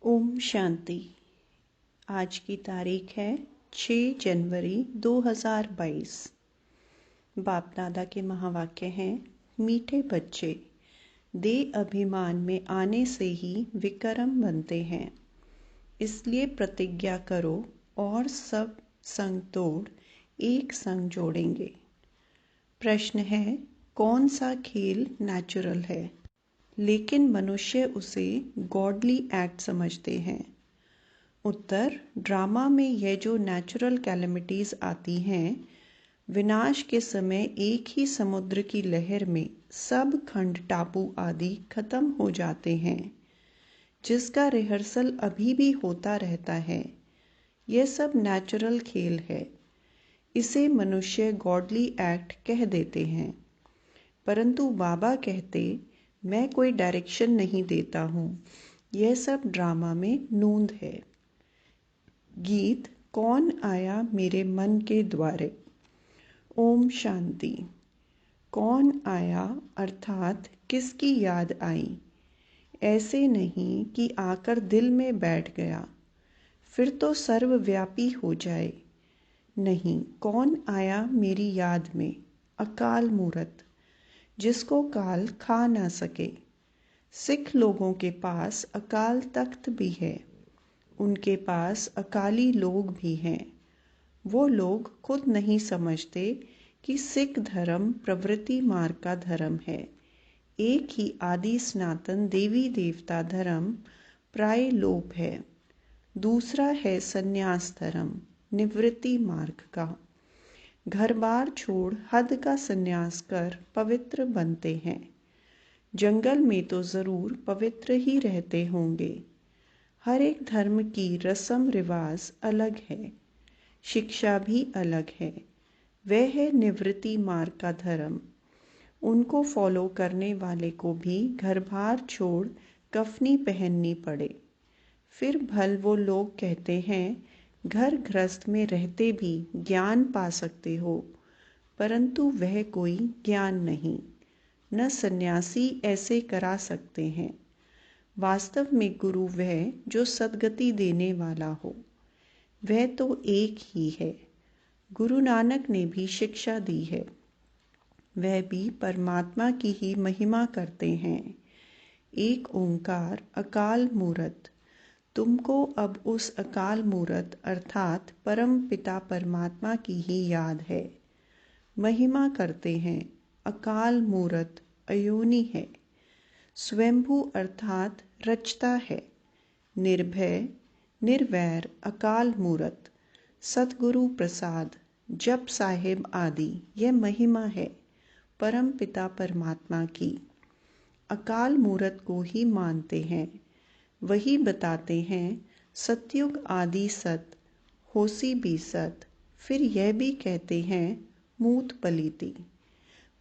ओम शांति। आज की तारीख है 6 जनवरी 2022। बाप दादा के महावाक्य हैं, मीठे बच्चे देह अभिमान में आने से ही विक्रम बनते हैं, इसलिए प्रतिज्ञा करो और सब संग तोड़ एक संग जोड़ेंगे। प्रश्न है, कौन सा खेल नेचुरल है लेकिन मनुष्य उसे गॉडली एक्ट समझते हैं? उत्तर, ड्रामा में यह जो नेचुरल कैलेमिटीज़ आती हैं, विनाश के समय एक ही समुद्र की लहर में सब खंड टापू आदि खत्म हो जाते हैं, जिसका रिहर्सल अभी भी होता रहता है। यह सब नेचुरल खेल है। इसे मनुष्य गॉडली एक्ट कह देते हैं, परंतु बाबा कहते, मैं कोई डायरेक्शन नहीं देता हूँ, यह सब ड्रामा में नूंद है। गीत कौन आया मेरे मन के द्वारे। ओम शांति। कौन आया अर्थात किसकी याद आई? ऐसे नहीं कि आकर दिल में बैठ गया फिर तो सर्वव्यापी हो जाए। नहीं, कौन आया मेरी याद में? अकाल मूरत, जिसको काल खा ना सके। सिख लोगों के पास अकाल तख्त भी है, उनके पास अकाली लोग भी हैं। वो लोग खुद नहीं समझते कि सिख धर्म प्रवृत्ति मार्ग का धर्म है। एक ही आदि सनातन देवी देवता धर्म प्राय लोप है। दूसरा है संन्यास धर्म, निवृत्ति मार्ग का। घर बार छोड़ हद का संन्यास कर पवित्र बनते हैं। जंगल में तो ज़रूर पवित्र ही रहते होंगे। हर एक धर्म की रस्म रिवाज अलग है, शिक्षा भी अलग है। वह है निवृत्ति मार्ग का धर्म। उनको फॉलो करने वाले को भी घर बार छोड़ कफनी पहननी पड़े। फिर भल वो लोग कहते हैं, घर गृहस्थ में रहते भी ज्ञान पा सकते हो, परंतु वह कोई ज्ञान नहीं। न सन्यासी ऐसे करा सकते हैं। वास्तव में गुरु वह जो सद्गति देने वाला हो, वह तो एक ही है। गुरु नानक ने भी शिक्षा दी है, वह भी परमात्मा की ही महिमा करते हैं। एक ओंकार अकाल मूरत। तुमको अब उस अकाल मूरत अर्थात परम पिता परमात्मा की ही याद है। महिमा करते हैं, अकाल मूरत अयोनि है। स्वयंभू अर्थात रचता है। निर्भय निर्वैर अकाल मूरत। सतगुरु प्रसाद जप साहिब आदि यह महिमा है परम पिता परमात्मा की। अकाल मूरत को ही मानते हैं। वही बताते हैं, सतयुग आदि सत, होसी भी सत। फिर यह भी कहते हैं, मूत पलीती।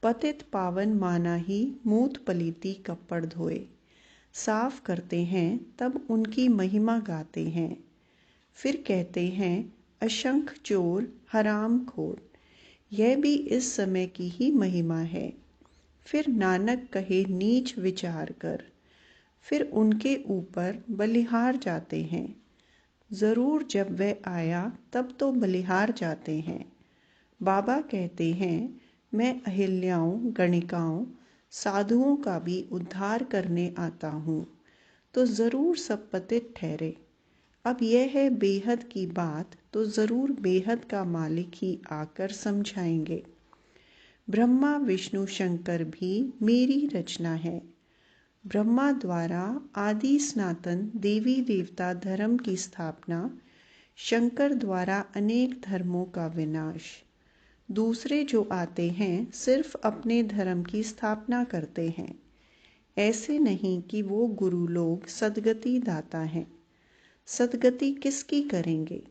पतित पावन माना ही मूत पलीती कपड़ धोए। साफ करते हैं तब उनकी महिमा गाते हैं। फिर कहते हैं, अशंख चोर हराम खोर। यह भी इस समय की ही महिमा है। फिर नानक कहे नीच विचार कर। फिर उनके ऊपर बलिहार जाते हैं। ज़रूर जब वह आया तब तो बलिहार जाते हैं। बाबा कहते हैं, मैं अहिल्याओं गणिकाओं साधुओं का भी उद्धार करने आता हूँ, तो ज़रूर सब पतित ठहरे। अब यह है बेहद की बात, तो ज़रूर बेहद का मालिक ही आकर समझाएंगे। ब्रह्मा विष्णु शंकर भी मेरी रचना है। ब्रह्मा द्वारा आदि सनातन देवी देवता धर्म की स्थापना, शंकर द्वारा अनेक धर्मों का विनाश। दूसरे जो आते हैं सिर्फ अपने धर्म की स्थापना करते हैं। ऐसे नहीं कि वो गुरु लोग सद्गति दाता हैं। सद्गति किसकी करेंगे?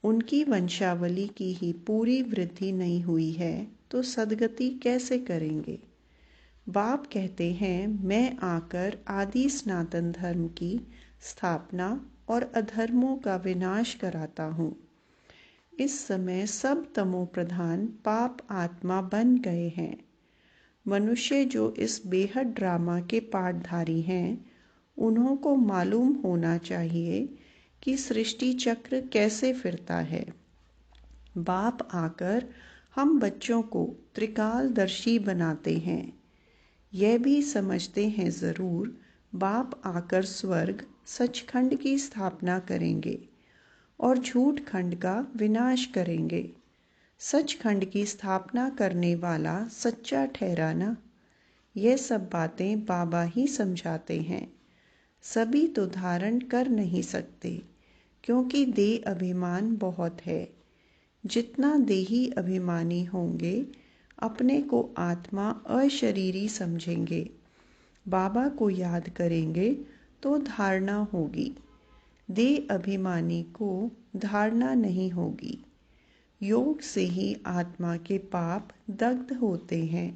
उनकी वंशावली की ही पूरी वृद्धि नहीं हुई है, तो सद्गति कैसे करेंगे? बाप कहते हैं, मैं आकर आदि सनातन धर्म की स्थापना और अधर्मों का विनाश कराता हूँ। इस समय सब तमो प्रधान पाप आत्मा बन गए हैं। मनुष्य जो इस बेहद ड्रामा के पाठधारी हैं, उन्हों को मालूम होना चाहिए कि सृष्टि चक्र कैसे फिरता है। बाप आकर हम बच्चों को त्रिकालदर्शी बनाते हैं। यह भी समझते हैं ज़रूर बाप आकर स्वर्ग सचखंड की स्थापना करेंगे और झूठ खंड का विनाश करेंगे। सचखंड की स्थापना करने वाला सच्चा ठहराना, यह सब बातें बाबा ही समझाते हैं। सभी तो धारण कर नहीं सकते क्योंकि देह अभिमान बहुत है। जितना देही अभिमानी होंगे अपने को आत्मा अशरीरी समझेंगे, बाबा को याद करेंगे तो धारणा होगी। देह अभिमानी को धारणा नहीं होगी। योग से ही आत्मा के पाप दग्ध होते हैं।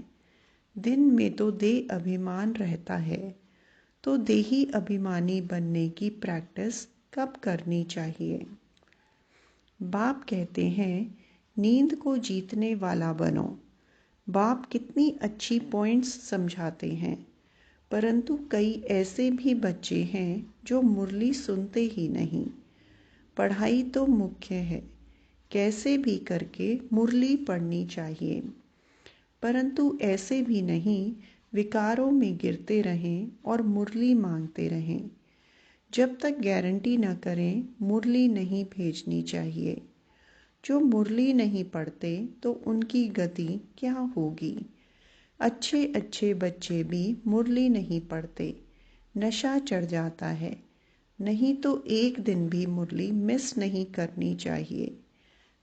दिन में तो देह अभिमान रहता है, तो देही अभिमानी बनने की प्रैक्टिस कब करनी चाहिए? बाप कहते हैं नींद को जीतने वाला बनो। बाप कितनी अच्छी पॉइंट्स समझाते हैं, परंतु कई ऐसे भी बच्चे हैं जो मुरली सुनते ही नहीं। पढ़ाई तो मुख्य है, कैसे भी करके मुरली पढ़नी चाहिए, परंतु ऐसे भी नहीं विकारों में गिरते रहें और मुरली मांगते रहें। जब तक गारंटी न करें मुरली नहीं भेजनी चाहिए। जो मुरली नहीं पढ़ते तो उनकी गति क्या होगी? अच्छे अच्छे बच्चे भी मुरली नहीं पढ़ते, नशा चढ़ जाता है। नहीं तो एक दिन भी मुरली मिस नहीं करनी चाहिए।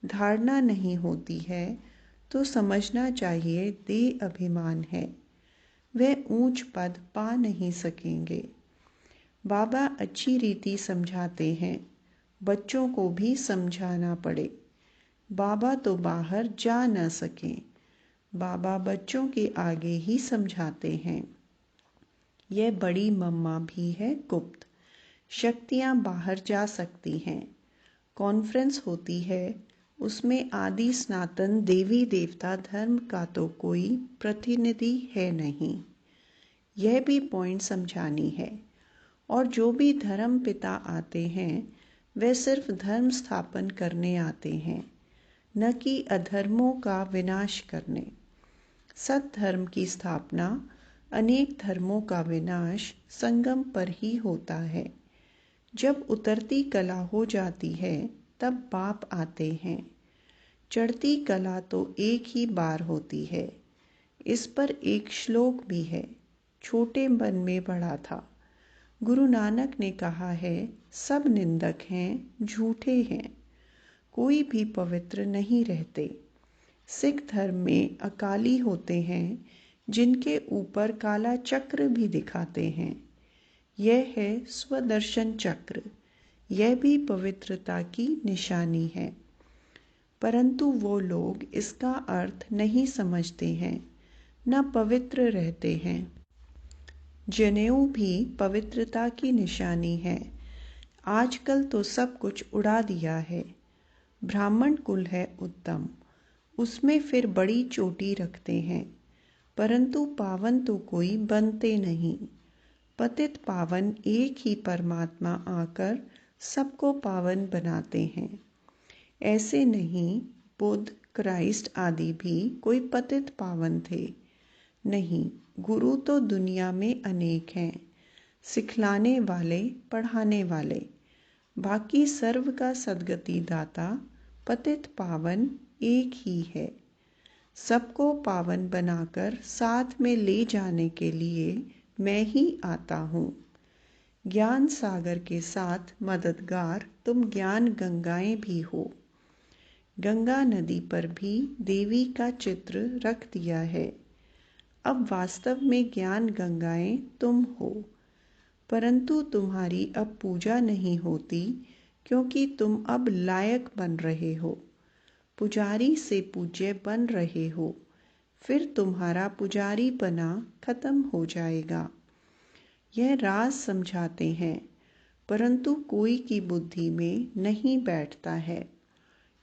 धारणा नहीं होती है तो समझना चाहिए देह अभिमान है, वह ऊंच पद पा नहीं सकेंगे। बाबा अच्छी रीति समझाते हैं, बच्चों को भी समझाना पड़े। बाबा तो बाहर जा न सकें, बाबा बच्चों के आगे ही समझाते हैं। यह बड़ी मम्मा भी है गुप्त, शक्तियाँ बाहर जा सकती हैं। कॉन्फ्रेंस होती है, उसमें आदि सनातन देवी देवता धर्म का तो कोई प्रतिनिधि है नहीं। यह भी पॉइंट समझानी है। और जो भी धर्म पिता आते हैं वे सिर्फ धर्म स्थापन करने आते हैं, न कि अधर्मों का विनाश करने। सत धर्म की स्थापना, अनेक धर्मों का विनाश संगम पर ही होता है। जब उतरती कला हो जाती है तब बाप आते हैं। चढ़ती कला तो एक ही बार होती है। इस पर एक श्लोक भी है, छोटे मन में बड़ा था। गुरु नानक ने कहा है सब निंदक हैं, झूठे हैं, कोई भी पवित्र नहीं रहते। सिख धर्म में अकाली होते हैं जिनके ऊपर काला चक्र भी दिखाते हैं। यह है स्वदर्शन चक्र, यह भी पवित्रता की निशानी है, परंतु वो लोग इसका अर्थ नहीं समझते हैं, न पवित्र रहते हैं। जनेऊ भी पवित्रता की निशानी है। आजकल तो सब कुछ उड़ा दिया है। ब्राह्मण कुल है उत्तम, उसमें फिर बड़ी चोटी रखते हैं, परंतु पावन तो कोई बनते नहीं। पतित पावन एक ही परमात्मा आकर सबको पावन बनाते हैं। ऐसे नहीं बुद्ध, क्राइस्ट आदि भी कोई पतित पावन थे। नहीं, गुरु तो दुनिया में अनेक हैं, सिखलाने वाले, पढ़ाने वाले। बाकी सर्व का सद्गति दाता पतित पावन एक ही है। सबको पावन बनाकर साथ में ले जाने के लिए मैं ही आता हूँ। ज्ञान सागर के साथ मददगार तुम ज्ञान गंगाएं भी हो। गंगा नदी पर भी देवी का चित्र रख दिया है। अब वास्तव में ज्ञान गंगाएं तुम हो, परंतु तुम्हारी अब पूजा नहीं होती क्योंकि तुम अब लायक बन रहे हो, पुजारी से पूज्य बन रहे हो। फिर तुम्हारा पुजारी बना खत्म हो जाएगा। यह राज समझाते हैं, परंतु कोई की बुद्धि में नहीं बैठता है।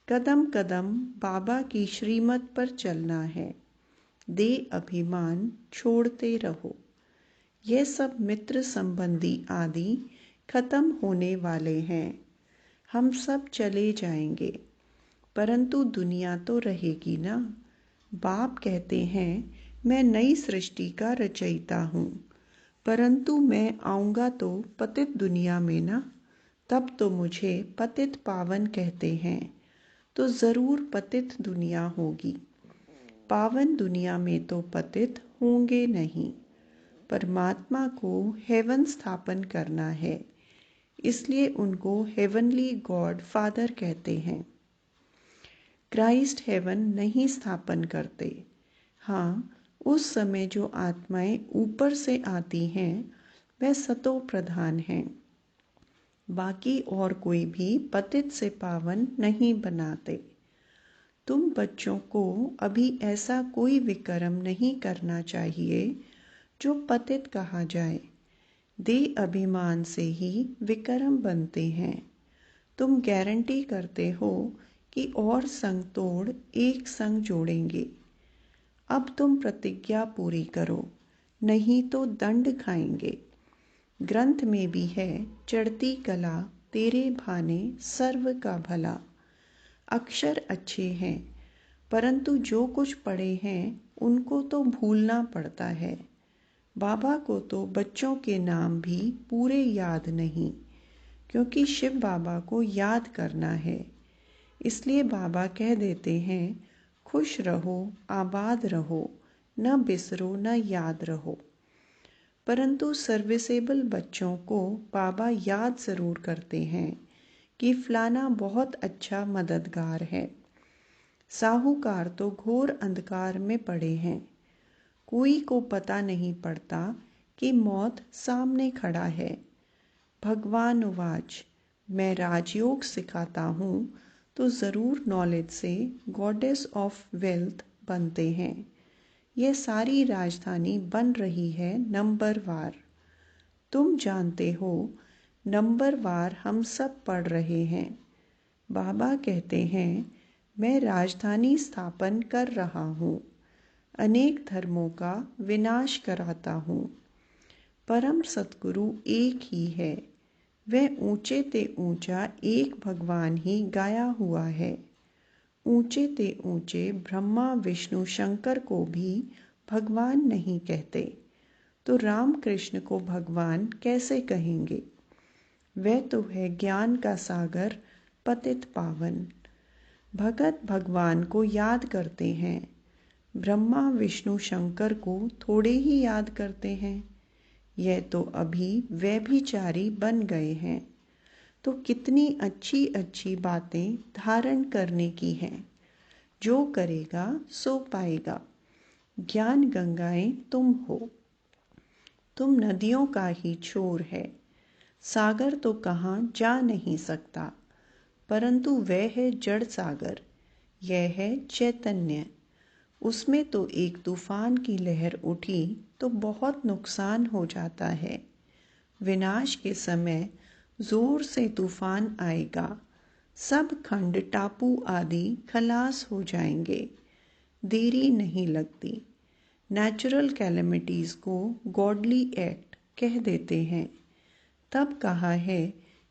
कदम कदम बाबा की श्रीमत पर चलना है। देह अभिमान छोड़ते रहो। ये सब मित्र संबंधी आदि खत्म होने वाले हैं। हम सब चले जाएंगे, परंतु दुनिया तो रहेगी ना। बाप कहते हैं मैं नई सृष्टि का रचयिता हूँ, परंतु मैं आऊँगा तो पतित दुनिया में ना। तब तो मुझे पतित पावन कहते हैं, तो ज़रूर पतित दुनिया होगी। पावन दुनिया में तो पतित होंगे नहीं। परमात्मा को हेवन स्थापन करना है, इसलिए उनको हेवनली गॉड फादर कहते हैं। क्राइस्ट हेवन नहीं स्थापन करते। हाँ, उस समय जो आत्माएं ऊपर से आती हैं वह सतो प्रधान हैं। बाकी और कोई भी पतित से पावन नहीं बनाते। तुम बच्चों को अभी ऐसा कोई विकर्म नहीं करना चाहिए जो पतित कहा जाए। देह अभिमान से ही विकर्म बनते हैं। तुम गारंटी करते हो कि और संग तोड़ एक संग जोड़ेंगे। अब तुम प्रतिज्ञा पूरी करो, नहीं तो दंड खाएंगे। ग्रंथ में भी है, चढ़ती कला तेरे भाने सर्व का भला। अक्षर अच्छे हैं, परंतु जो कुछ पढ़े हैं उनको तो भूलना पड़ता है। बाबा को तो बच्चों के नाम भी पूरे याद नहीं, क्योंकि शिव बाबा को याद करना है। इसलिए बाबा कह देते हैं, खुश रहो, आबाद रहो, न बिसरो न याद रहो। परंतु सर्विसेबल बच्चों को बाबा याद ज़रूर करते हैं कि फलाना बहुत अच्छा मददगार है। साहूकार तो घोर अंधकार में पड़े हैं। कोई को पता नहीं पड़ता कि मौत सामने खड़ा है। भगवान उवाच, मैं राजयोग सिखाता हूँ तो ज़रूर नॉलेज से गॉडेस ऑफ वेल्थ बनते हैं। यह सारी राजधानी बन रही है नंबरवार। तुम जानते हो, नंबरवार हम सब पढ़ रहे हैं। बाबा कहते हैं मैं राजधानी स्थापन कर रहा हूँ, अनेक धर्मों का विनाश कराता हूँ। परम सतगुरु एक ही है, वह ऊंचे ते ऊंचा एक भगवान ही गाया हुआ है। ऊंचे ते ऊंचे ब्रह्मा विष्णु शंकर को भी भगवान नहीं कहते, तो राम कृष्ण को भगवान कैसे कहेंगे? वह तो है ज्ञान का सागर, पतित पावन। भगत भगवान को याद करते हैं, ब्रह्मा विष्णु शंकर को थोड़े ही याद करते हैं। यह तो अभी व्यभिचारी बन गए हैं। तो कितनी अच्छी अच्छी बातें धारण करने की हैं। जो करेगा सो पाएगा। ज्ञान गंगाएं तुम हो। तुम नदियों का ही छोर है। सागर तो कहाँ जा नहीं सकता, परंतु वह है जड़ सागर, यह है चैतन्य। उसमें तो एक तूफान की लहर उठी तो बहुत नुकसान हो जाता है। विनाश के समय जोर से तूफान आएगा, सब खंड टापू आदि खलास हो जाएंगे। देरी नहीं लगती। नेचुरल कैलेमिटीज़ को गॉडली एक्ट कह देते हैं। तब कहा है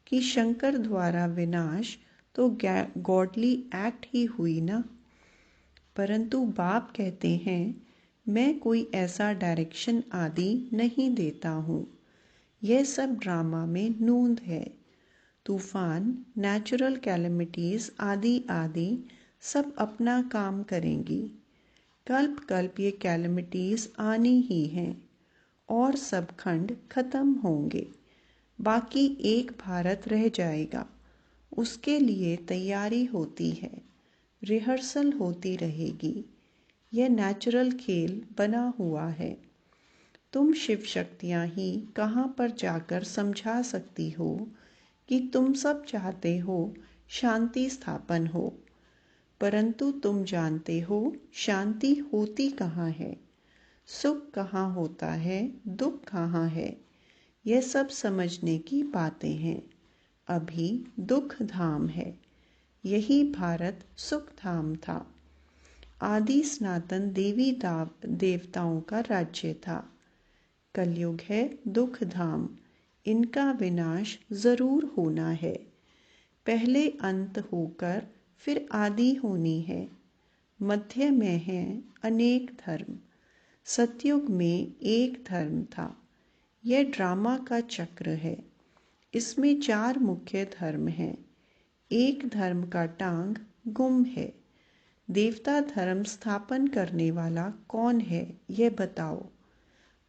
कि शंकर द्वारा विनाश तो गॉडली एक्ट ही हुई ना। परंतु बाप कहते हैं मैं कोई ऐसा डायरेक्शन आदि नहीं देता हूँ। यह सब ड्रामा में नूंद है। तूफान, नेचुरल कैलेमिटीज़ आदि आदि सब अपना काम करेंगी। कल्प कल्प ये कैलेमिटीज़ आनी ही हैं और सब खंड खत्म होंगे। बाकी एक भारत रह जाएगा। उसके लिए तैयारी होती है, रिहर्सल होती रहेगी। यह नेचुरल खेल बना हुआ है। तुम शिव शक्तियाँ ही कहाँ पर जाकर समझा सकती हो कि तुम सब चाहते हो शांति स्थापन हो, परंतु तुम जानते हो शांति होती कहाँ है, सुख कहाँ होता है, दुख कहाँ है। यह सब समझने की बातें हैं। अभी दुख धाम है, यही भारत सुख धाम था। आदि सनातन देवी देवताओं का राज्य था। कलयुग है दुख धाम, इनका विनाश जरूर होना है। पहले अंत होकर फिर आदि होनी है। मध्य में है अनेक धर्म, सतयुग में एक धर्म था। यह ड्रामा का चक्र है। इसमें 4 मुख्य धर्म हैं। एक धर्म का टांग गुम है। देवता धर्म स्थापन करने वाला कौन है, यह बताओ।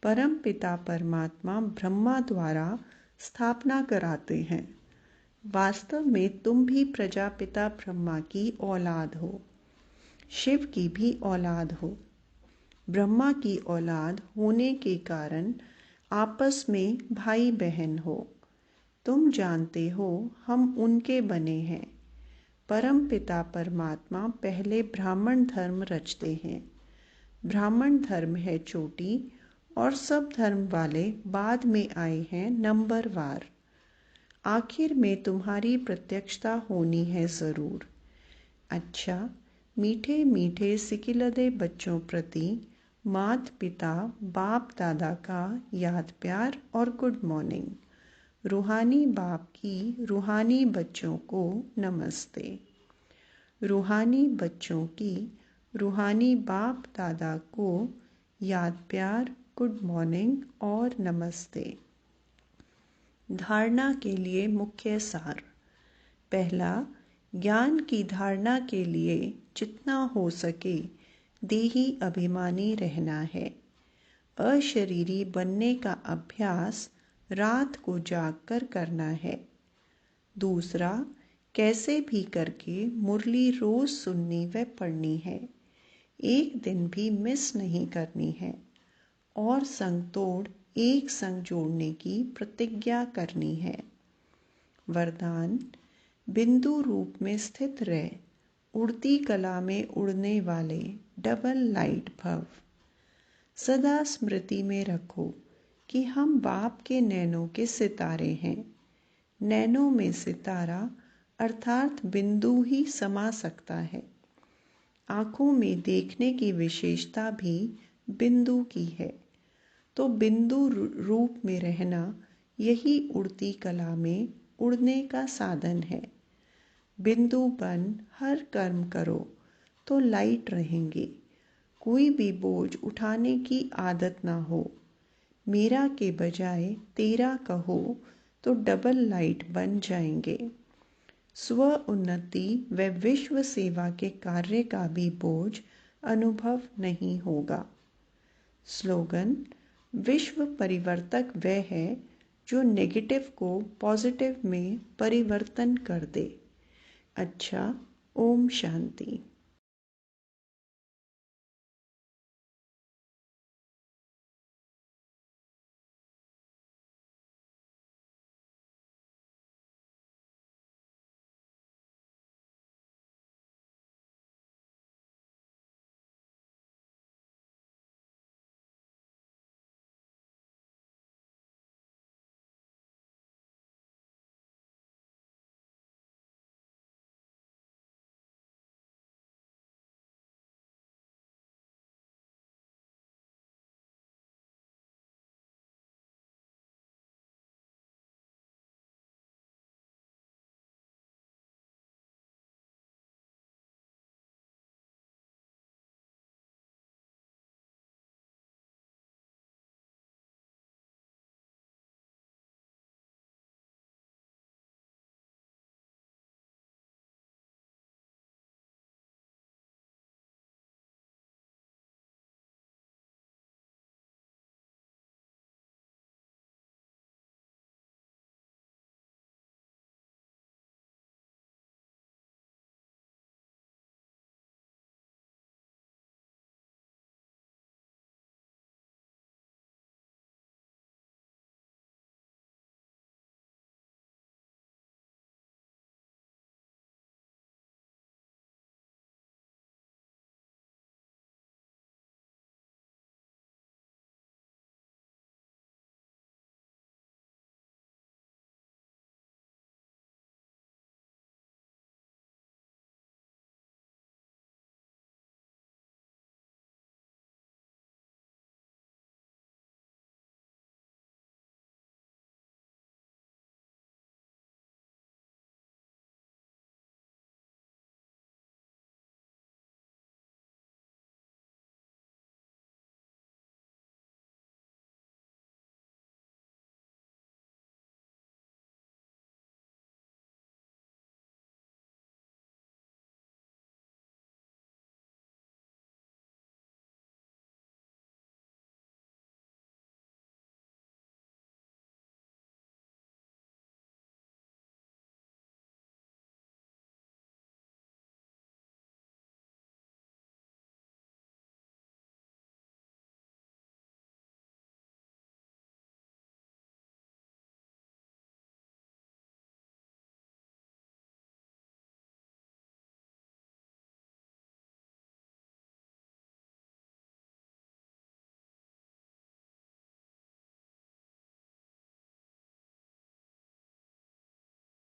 परम पिता परमात्मा ब्रह्मा द्वारा स्थापना कराते हैं। वास्तव में तुम भी प्रजापिता ब्रह्मा की औलाद हो, शिव की भी औलाद हो। ब्रह्मा की औलाद होने के कारण आपस में भाई बहन हो। तुम जानते हो हम उनके बने हैं। परम पिता परमात्मा पहले ब्राह्मण धर्म रचते हैं। ब्राह्मण धर्म है चोटी और सब धर्म वाले बाद में आए हैं नंबरवार। आखिर में तुम्हारी प्रत्यक्षता होनी है ज़रूर। अच्छा, मीठे मीठे सिकिलदे बच्चों प्रति माता पिता बाप दादा का याद प्यार और गुड मॉर्निंग। रूहानी बाप की रूहानी बच्चों को नमस्ते। रूहानी बच्चों की रूहानी बाप दादा को याद प्यार, गुड मॉर्निंग और नमस्ते। धारणा के लिए मुख्य सार। पहला, ज्ञान की धारणा के लिए जितना हो सके देही अभिमानी रहना है। अशरीरी बनने का अभ्यास रात को जागकर करना है। दूसरा, कैसे भी करके मुरली रोज सुननी व पढ़नी है। एक दिन भी मिस नहीं करनी है। और संग तोड़ एक संग जोड़ने की प्रतिज्ञा करनी है। वरदान, बिंदु रूप में स्थित रह, उड़ती कला में उड़ने वाले डबल लाइट भव। सदा स्मृति में रखो कि हम बाप के नैनों के सितारे हैं। नैनों में सितारा अर्थात बिंदु ही समा सकता है। आँखों में देखने की विशेषता भी बिंदु की है। तो बिंदु रूप में रहना यही उड़ती कला में उड़ने का साधन है। बिंदु बन हर कर्म करो तो लाइट रहेंगे। कोई भी बोझ उठाने की आदत ना हो। मेरा के बजाय तेरा कहो तो डबल लाइट बन जाएंगे। स्व उन्नति व विश्व सेवा के कार्य का भी बोझ अनुभव नहीं होगा। स्लोगन, विश्व परिवर्तक वह है जो नेगेटिव को पॉजिटिव में परिवर्तन कर दे। अच्छा, ओम शांति।